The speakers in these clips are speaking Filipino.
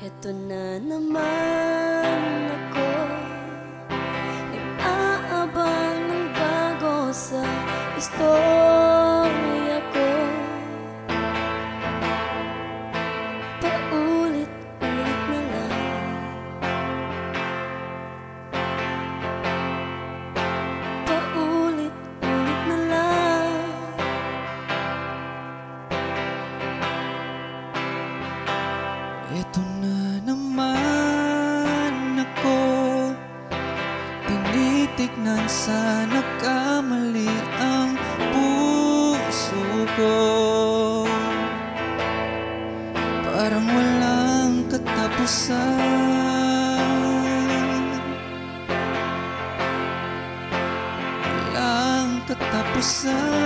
Eto na naman ako, nag-aabang ng bago sa istorya ko. Paulit-ulit na lang, paulit-ulit na lang. Eto na naman ako, tinitignan sa nagkamali ang puso ko. Parang walang katapusan, walang katapusan.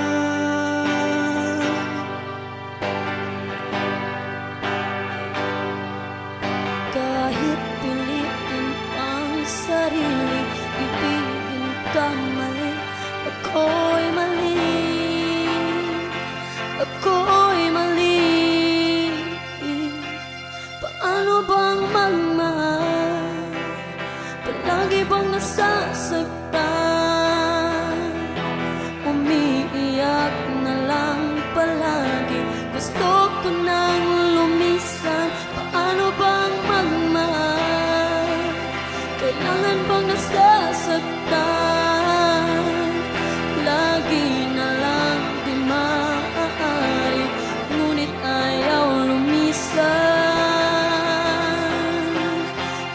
Kahit pilitin ang sarili, ibigin ka mali. Ako'y mali, ako'y mali. Paano bang magmahal? Palagi bang nasasaktan? Umiiyak na lang palagi. Gusto ko nang lumisan. Paano bang magmahal? Kailangan bang nasasaktan? Lagi na lang di maaari, ngunit ayaw lumisan.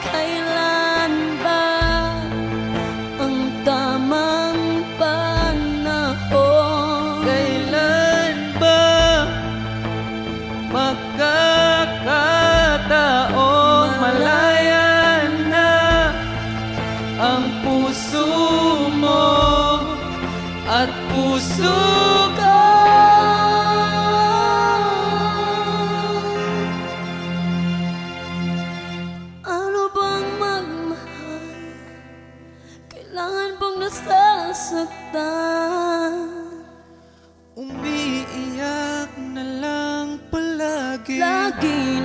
Kailan ba ang tamang panahon? Kailan ba magkakataon malaya na ang puso mo at puso ko? Ano bang magmahal? Kailangan bang nasasaktan? Umiiyak na lang palagi. Lagi